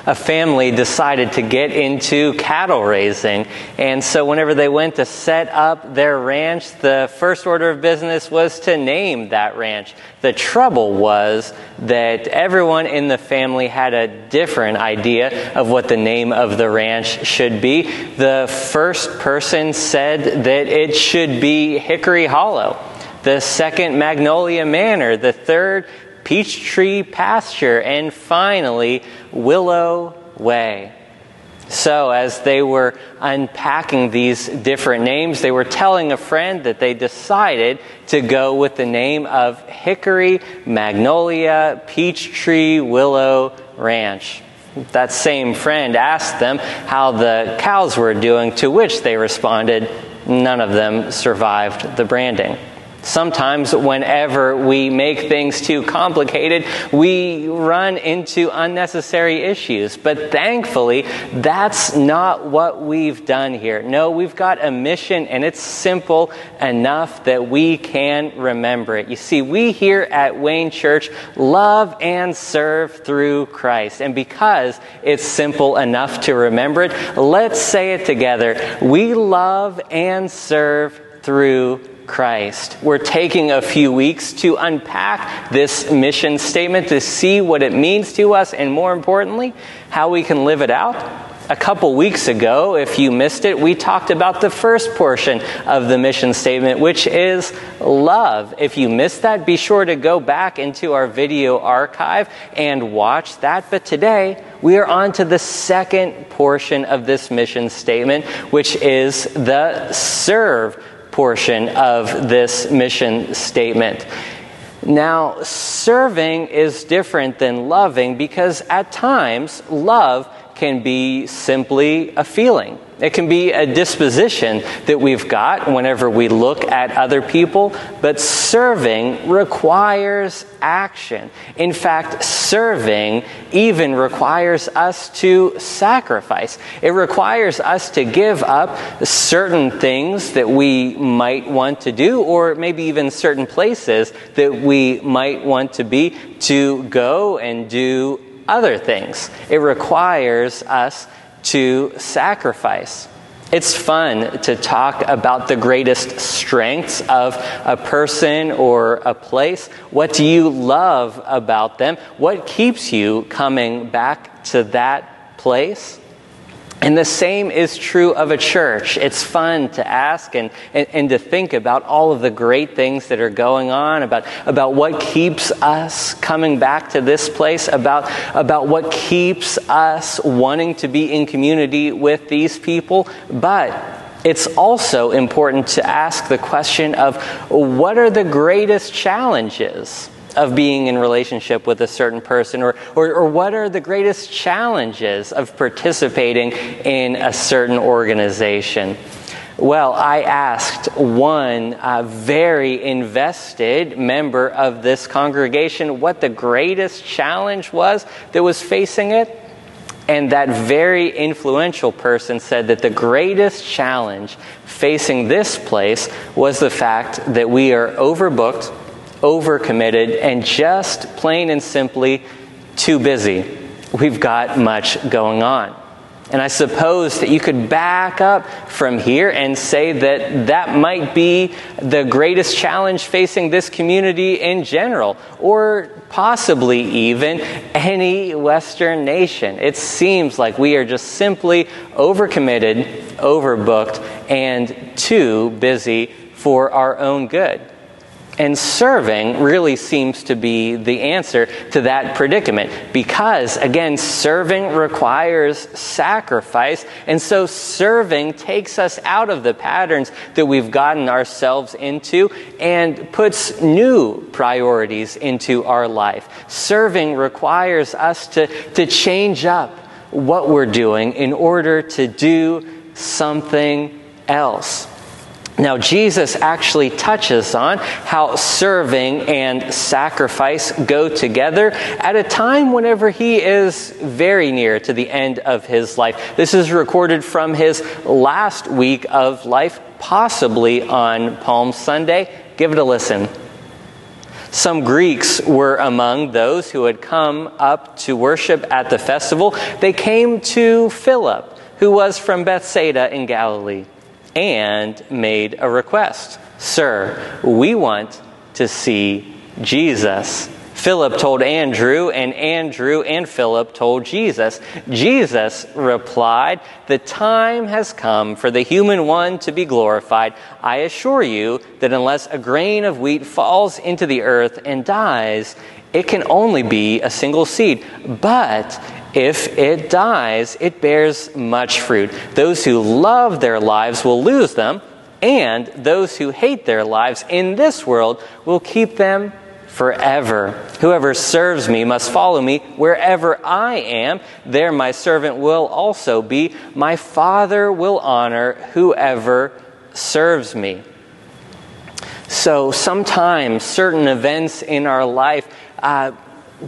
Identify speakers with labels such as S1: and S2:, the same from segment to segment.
S1: A family decided to get into cattle raising, and so whenever they went to set up their ranch, the first order of business was to name that ranch. The trouble was that everyone in the family had a different idea of what the name of the ranch should be. The first person said that it should be Hickory Hollow, the second Magnolia Manor, the third Peachtree Pasture, and finally Willow Way. So as they were unpacking these different names, they were telling a friend that they decided to go with the name of Hickory, Magnolia, Peachtree, Willow Ranch. That same friend asked them how the cows were doing, to which they responded, none of them survived the branding. Sometimes whenever we make things too complicated, we run into unnecessary issues. But thankfully, that's not what we've done here. No, we've got a mission, and it's simple enough that we can remember it. You see, we here at Wayne Church love and serve through Christ. And because it's simple enough to remember it, let's say it together. We love and serve through Christ. We're taking a few weeks to unpack this mission statement, to see what it means to us, and more importantly, how we can live it out. A couple weeks ago, if you missed it, we talked about the first portion of the mission statement, which is love. If you missed that, be sure to go back into our video archive and watch that. But today, we are on to the second portion of this mission statement, which is the serve portion of this mission statement. Now, serving is different than loving because at times, love can be simply a feeling. It can be a disposition that we've got whenever we look at other people, but serving requires action. In fact, serving even requires us to sacrifice. It requires us to give up certain things that we might want to do, or maybe even certain places that we might want to be, to go and do other things. It requires us to sacrifice. It's fun to talk about the greatest strengths of a person or a place. What do you love about them? What keeps you coming back to that place? And the same is true of a church. It's fun to ask and to think about all of the great things that are going on, about what keeps us coming back to this place, about what keeps us wanting to be in community with these people. But it's also important to ask the question of what are the greatest challenges of being in relationship with a certain person, or what are the greatest challenges of participating in a certain organization? Well, I asked one very invested member of this congregation what the greatest challenge was that was facing it. And that very influential person said that the greatest challenge facing this place was the fact that we are overbooked, overcommitted, and just plain and simply too busy. We've got much going on. And I suppose that you could back up from here and say that that might be the greatest challenge facing this community in general, or possibly even any Western nation. It seems like we are just simply overcommitted, overbooked, and too busy for our own good. And serving really seems to be the answer to that predicament because, again, serving requires sacrifice. And so serving takes us out of the patterns that we've gotten ourselves into and puts new priorities into our life. Serving requires us to change up what we're doing in order to do something else. Now, Jesus actually touches on how serving and sacrifice go together at a time whenever he is very near to the end of his life. This is recorded from his last week of life, possibly on Palm Sunday. Give it a listen. Some Greeks were among those who had come up to worship at the festival. They came to Philip, who was from Bethsaida in Galilee, and made a request. "Sir, we want to see Jesus." Philip told Andrew, and Andrew and Philip told Jesus. Jesus replied, "The time has come for the human one to be glorified. I assure you that unless a grain of wheat falls into the earth and dies, it can only be a single seed. But if it dies, it bears much fruit. Those who love their lives will lose them, and those who hate their lives in this world will keep them forever. Whoever serves me must follow me. Wherever I am, there my servant will also be. My Father will honor whoever serves me." So sometimes certain events in our life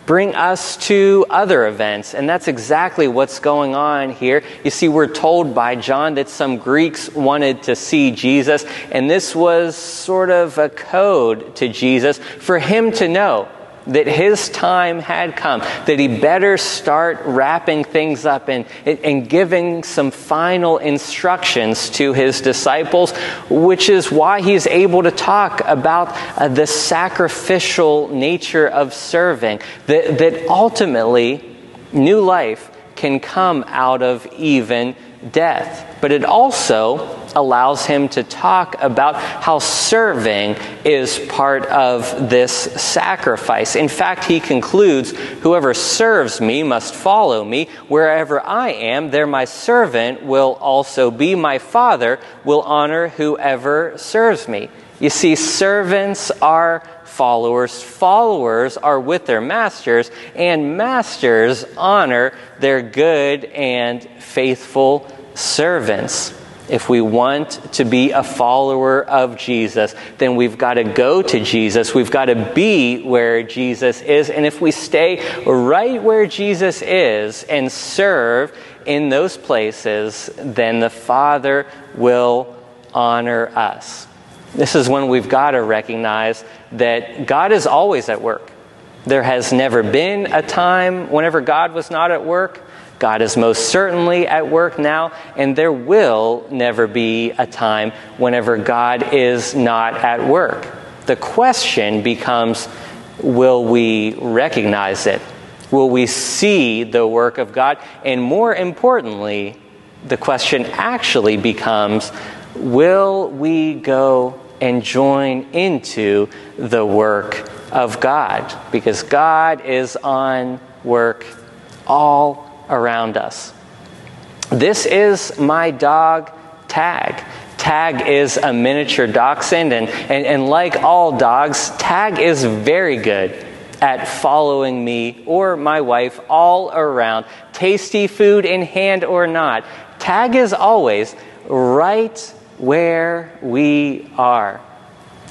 S1: bring us to other events, and that's exactly what's going on here. You see, we're told by John that some Greeks wanted to see Jesus, and this was sort of a code to Jesus for him to know that his time had come, that he better start wrapping things up and giving some final instructions to his disciples, which is why he's able to talk about the sacrificial nature of serving, that ultimately new life can come out of even death. But it also allows him to talk about how serving is part of this sacrifice. In fact, he concludes, "Whoever serves me must follow me. Wherever I am, there my servant will also be. My Father will honor whoever serves me." You see, servants are followers. Followers are with their masters, and masters honor their good and faithful servants. If we want to be a follower of Jesus, then we've got to go to Jesus. We've got to be where Jesus is. And if we stay right where Jesus is and serve in those places, then the Father will honor us. This is when we've got to recognize that God is always at work. There has never been a time whenever God was not at work. God is most certainly at work now, and there will never be a time whenever God is not at work. The question becomes, will we recognize it? Will we see the work of God? And more importantly, the question actually becomes, will we go and join into the work of God? Because God is on work all around us. This is my dog, Tag. Tag is a miniature dachshund, and like all dogs, Tag is very good at following me or my wife all around, tasty food in hand or not. Tag is always right where we are.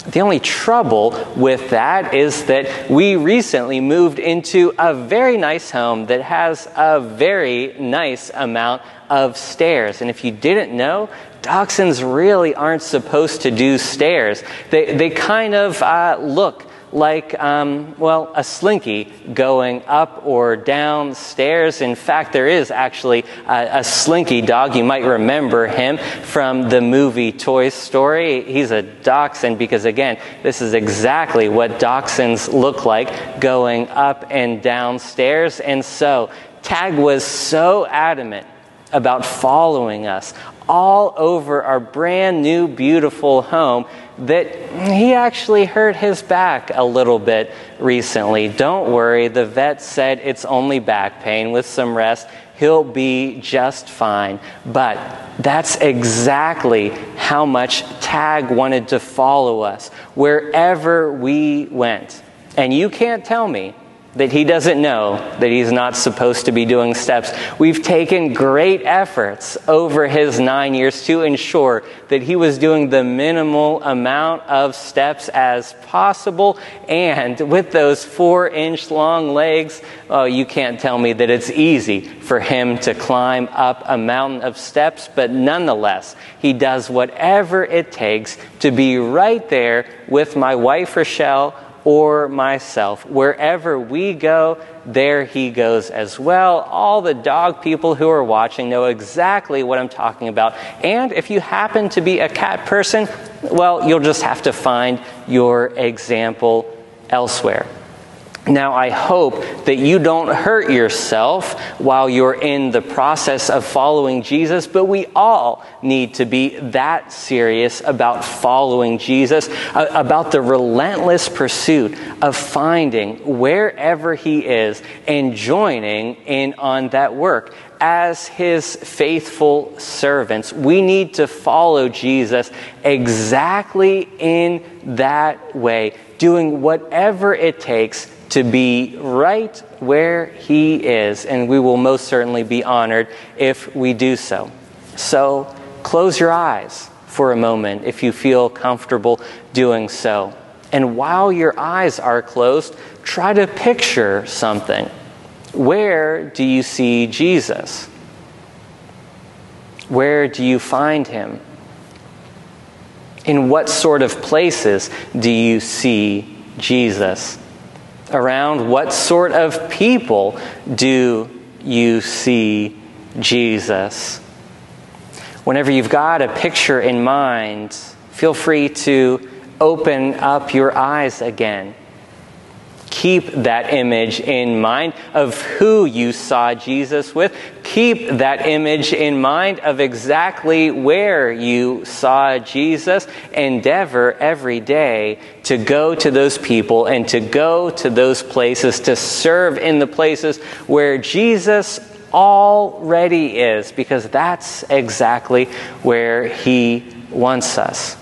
S1: The only trouble with that is that we recently moved into a very nice home that has a very nice amount of stairs. And if you didn't know, dachshunds really aren't supposed to do stairs. They kind of look like, a slinky going up or down stairs. In fact, there is actually a slinky dog. You might remember him from the movie Toy Story. He's a dachshund because, again, this is exactly what dachshunds look like, going up and down stairs. And so Tag was so adamant about following us all over our brand new, beautiful home that he actually hurt his back a little bit recently. Don't worry, the vet said it's only back pain. With some rest, he'll be just fine. But that's exactly how much Tag wanted to follow us wherever we went. And you can't tell me that he doesn't know that he's not supposed to be doing steps. We've taken great efforts over his 9 years to ensure that he was doing the minimal amount of steps as possible. And with those 4-inch long legs, you can't tell me that it's easy for him to climb up a mountain of steps. But nonetheless, he does whatever it takes to be right there with my wife, Rochelle, or myself. Wherever we go, there he goes as well. All the dog people who are watching know exactly what I'm talking about. And if you happen to be a cat person, well, you'll just have to find your example elsewhere. Now, I hope that you don't hurt yourself while you're in the process of following Jesus, but we all need to be that serious about following Jesus, about the relentless pursuit of finding wherever he is and joining in on that work. As his faithful servants, we need to follow Jesus exactly in that way, doing whatever it takes to be right where he is, and we will most certainly be honored if we do so. So close your eyes for a moment if you feel comfortable doing so. And while your eyes are closed, try to picture something. Where do you see Jesus? Where do you find him? In what sort of places do you see Jesus? Around what sort of people do you see Jesus? Whenever you've got a picture in mind, feel free to open up your eyes again. Keep that image in mind of who you saw Jesus with. Keep that image in mind of exactly where you saw Jesus. Endeavor every day to go to those people and to go to those places, to serve in the places where Jesus already is, because that's exactly where he wants us.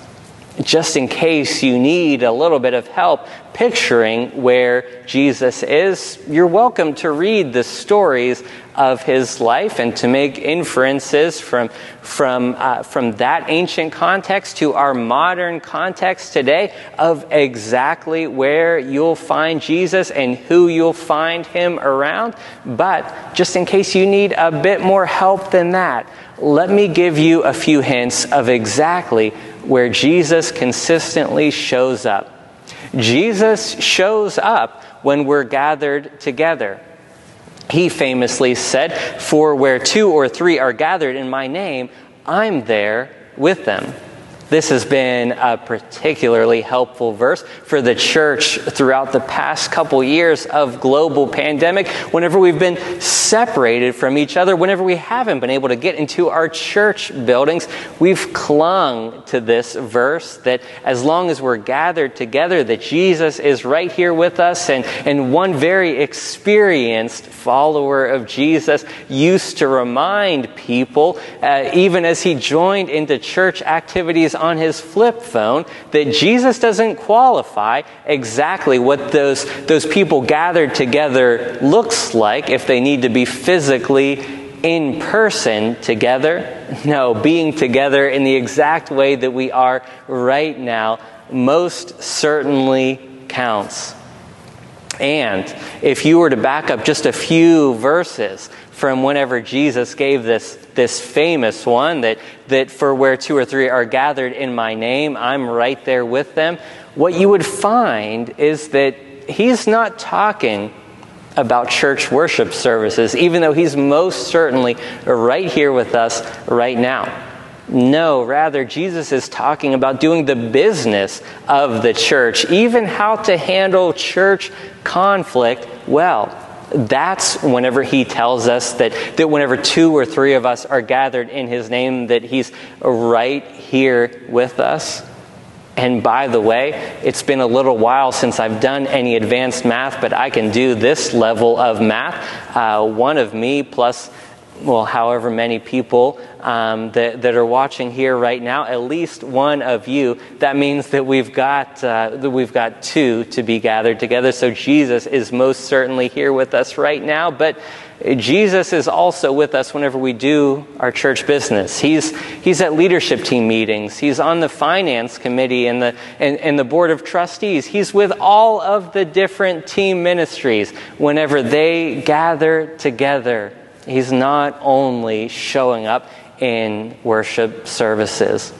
S1: Just in case you need a little bit of help picturing where Jesus is, you're welcome to read the stories of his life and to make inferences from that ancient context to our modern context today of exactly where you'll find Jesus and who you'll find him around. But just in case you need a bit more help than that, let me give you a few hints of exactly where Jesus consistently shows up. Jesus shows up when we're gathered together. He famously said, "For where 2 or 3 are gathered in my name, I'm there with them." This has been a particularly helpful verse for the church throughout the past couple years of global pandemic. Whenever we've been separated from each other, whenever we haven't been able to get into our church buildings, we've clung to this verse that as long as we're gathered together, that Jesus is right here with us. And one very experienced follower of Jesus used to remind people, even as he joined into church activities on his flip phone, that Jesus doesn't qualify exactly what those people gathered together looks like if they need to be physically in person together. No, being together in the exact way that we are right now most certainly counts. And if you were to back up just a few verses from whenever Jesus gave this famous one, that for where 2 or 3 are gathered in my name, I'm right there with them, what you would find is that he's not talking about church worship services, even though he's most certainly right here with us right now. No, rather, Jesus is talking about doing the business of the church, even how to handle church conflict well. That's whenever he tells us that whenever 2 or 3 of us are gathered in his name, that he's right here with us. And by the way, it's been a little while since I've done any advanced math, but I can do this level of math. One of me plus, well, however many people that are watching here right now, at least one of you, that means that we've got 2 to be gathered together. So Jesus is most certainly here with us right now, but Jesus is also with us whenever we do our church business. He's at leadership team meetings. He's on the finance committee and the board of trustees. He's with all of the different team ministries whenever they gather together. He's not only showing up in worship services.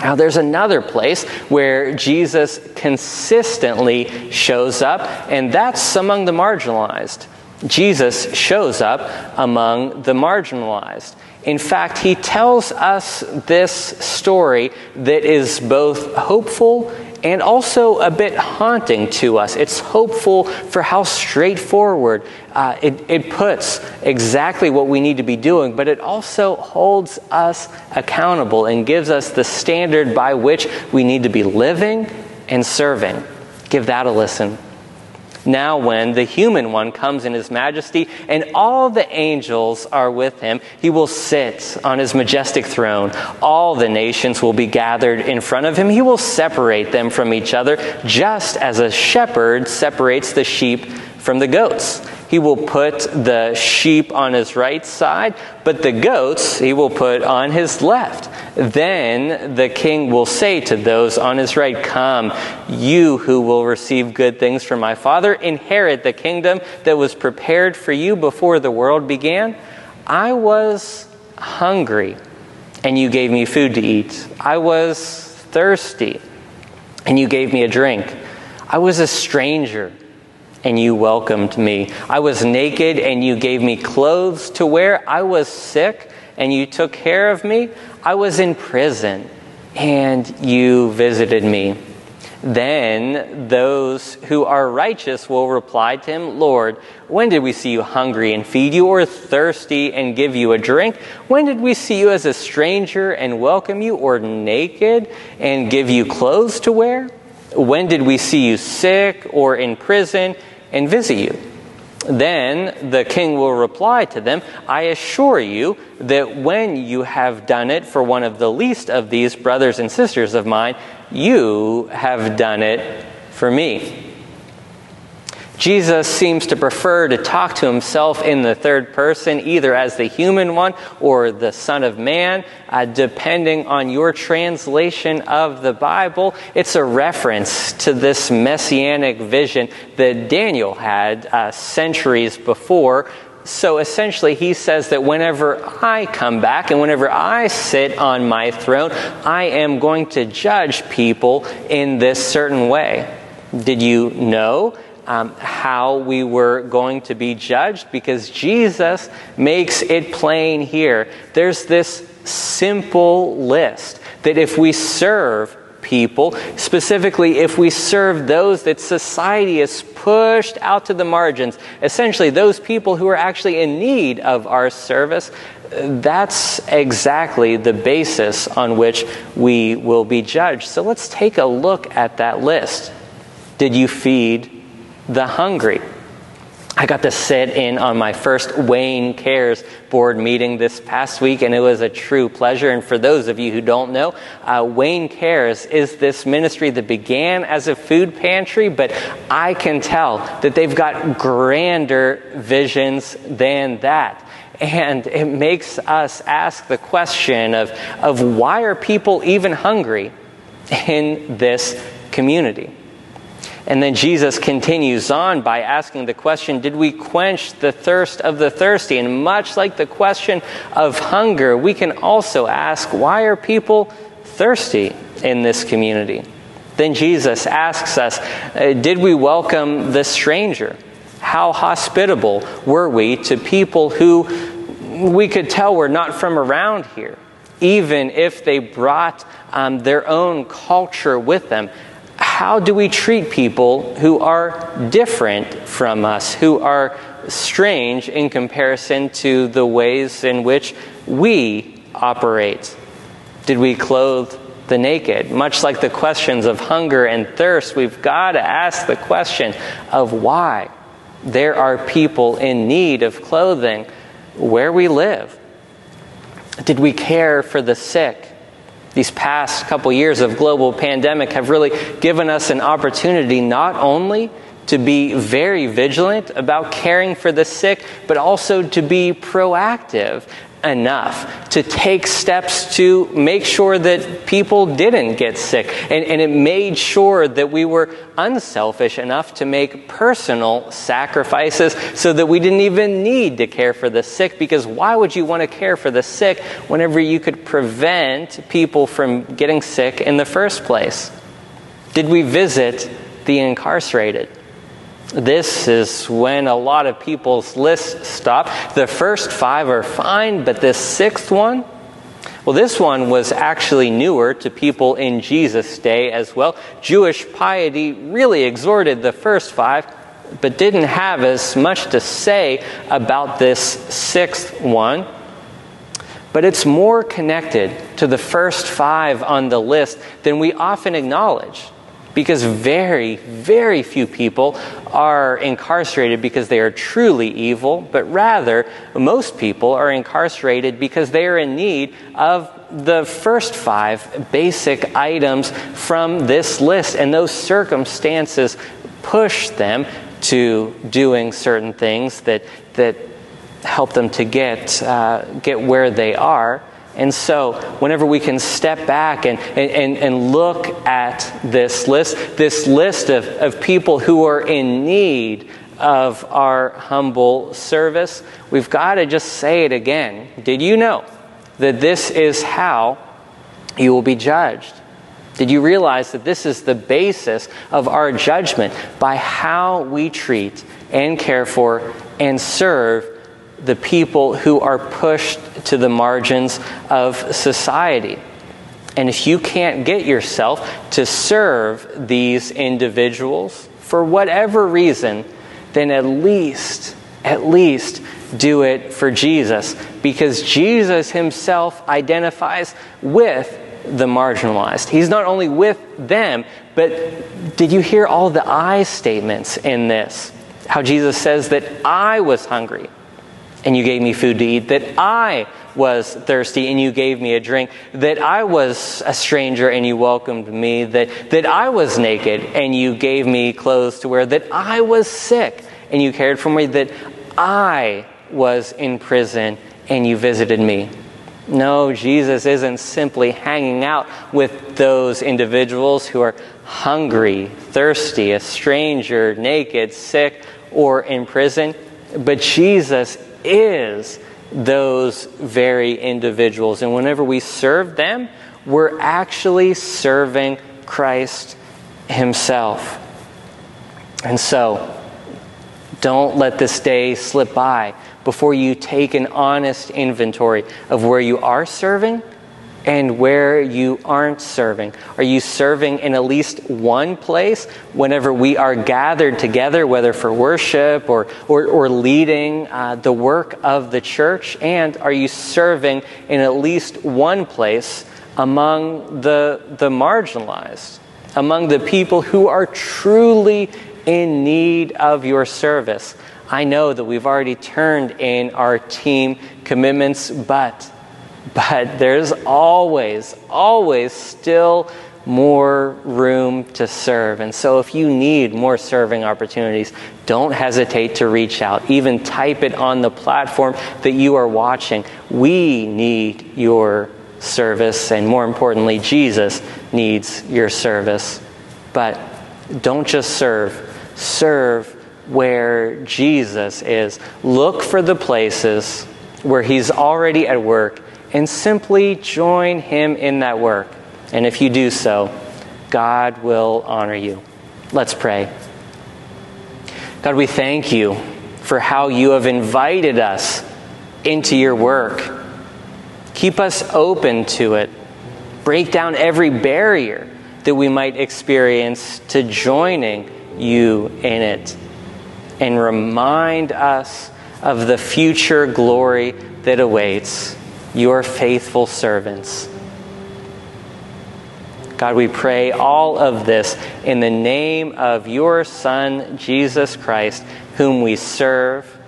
S1: Now, there's another place where Jesus consistently shows up, and that's among the marginalized. Jesus shows up among the marginalized. In fact, he tells us this story that is both hopeful and also a bit haunting to us. It's hopeful for how straightforward it puts exactly what we need to be doing, but it also holds us accountable and gives us the standard by which we need to be living and serving. Give that a listen. Now when the human one comes in his majesty and all the angels are with him, he will sit on his majestic throne. All the nations will be gathered in front of him. He will separate them from each other, just as a shepherd separates the sheep from the goats. He will put the sheep on his right side, but the goats he will put on his left. Then the king will say to those on his right, "Come, you who will receive good things from my Father, inherit the kingdom that was prepared for you before the world began. I was hungry, and you gave me food to eat. I was thirsty, and you gave me a drink. I was a stranger, and you welcomed me. I was naked, and you gave me clothes to wear. I was sick, and you took care of me. I was in prison, and you visited me." Then those who are righteous will reply to him, "Lord, when did we see you hungry and feed you, or thirsty and give you a drink? When did we see you as a stranger and welcome you, or naked and give you clothes to wear? When did we see you sick or in prison and visit you?" Then the king will reply to them, "I assure you that when you have done it for one of the least of these brothers and sisters of mine, you have done it for me." Jesus seems to prefer to talk to himself in the third person, either as the human one or the Son of Man, depending on your translation of the Bible. It's a reference to this messianic vision that Daniel had centuries before. So essentially, he says that whenever I come back and whenever I sit on my throne, I am going to judge people in this certain way. Did you know how we were going to be judged? Because Jesus makes it plain here. There's this simple list that if we serve people, specifically if we serve those that society has pushed out to the margins, essentially those people who are actually in need of our service, that's exactly the basis on which we will be judged. So let's take a look at that list. Did you feed the hungry? I got to sit in on my first Wayne Cares board meeting this past week, and it was a true pleasure. And for those of you who don't know, Wayne Cares is this ministry that began as a food pantry, but I can tell that they've got grander visions than that. And it makes us ask the question of why are people even hungry in this community? And then Jesus continues on by asking the question, did we quench the thirst of the thirsty? And much like the question of hunger, we can also ask, why are people thirsty in this community? Then Jesus asks us, did we welcome the stranger? How hospitable were we to people who we could tell were not from around here, even if they brought their own culture with them? How do we treat people who are different from us, who are strange in comparison to the ways in which we operate? Did we clothe the naked? Much like the questions of hunger and thirst, we've got to ask the question of why there are people in need of clothing where we live. Did we care for the sick? These past couple years of global pandemic have really given us an opportunity not only to be very vigilant about caring for the sick, but also to be proactive enough to take steps to make sure that people didn't get sick. And it made sure that we were unselfish enough to make personal sacrifices so that we didn't even need to care for the sick, because why would you want to care for the sick whenever you could prevent people from getting sick in the first place? Did we visit the incarcerated? This is when a lot of people's lists stop. The first 5 are fine, but this 6th one? Well, this one was actually newer to people in Jesus' day as well. Jewish piety really exhorted the first 5, but didn't have as much to say about this 6th one. But it's more connected to the first 5 on the list than we often acknowledge. Because very, very few people are incarcerated because they are truly evil, but rather, most people are incarcerated because they are in need of the first 5 basic items from this list. And those circumstances push them to doing certain things that help them to get where they are. And so whenever we can step back and look at this list of people who are in need of our humble service, we've got to just say it again. Did you know that this is how you will be judged? Did you realize that this is the basis of our judgment, by how we treat and care for and serve the people who are pushed to the margins of society? And if you can't get yourself to serve these individuals for whatever reason, then at least do it for Jesus, because Jesus himself identifies with the marginalized. He's not only with them, but did you hear all the I statements in this? How Jesus says that I was hungry and you gave me food to eat, that I was thirsty and you gave me a drink, that I was a stranger and you welcomed me, that I was naked and you gave me clothes to wear, that I was sick and you cared for me, that I was in prison and you visited me. No, Jesus isn't simply hanging out with those individuals who are hungry, thirsty, a stranger, naked, sick, or in prison, but Jesus is those very individuals. And whenever we serve them, we're actually serving Christ himself. And so, don't let this day slip by before you take an honest inventory of where you are serving and where you aren't serving. Are you serving in at least one place whenever we are gathered together, whether for worship or leading the work of the church? And are you serving in at least one place among the marginalized, among the people who are truly in need of your service? I know that we've already turned in our team commitments, but there's always still more room to serve. And so if you need more serving opportunities, don't hesitate to reach out. Even type it on the platform that you are watching. We need your service, and more importantly, Jesus needs your service. But don't just serve where Jesus is. Look for the places where he's already at work and simply join him in that work. And if you do so, God will honor you. Let's pray. God, we thank you for how you have invited us into your work. Keep us open to it. Break down every barrier that we might experience to joining you in it. And remind us of the future glory that awaits your faithful servants. God, we pray all of this in the name of your Son, Jesus Christ, whom we serve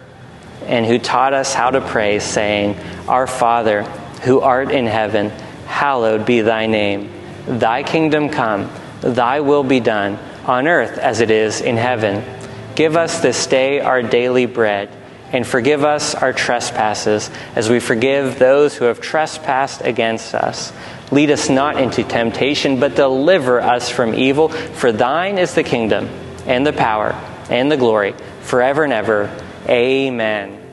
S1: and who taught us how to pray, saying, Our Father, who art in heaven, hallowed be thy name. Thy kingdom come, thy will be done, on earth as it is in heaven. Give us this day our daily bread, And forgive us our trespasses, as we forgive those who have trespassed against us. Lead us not into temptation, but deliver us from evil. For thine is the kingdom, and the power, and the glory, forever and ever. Amen.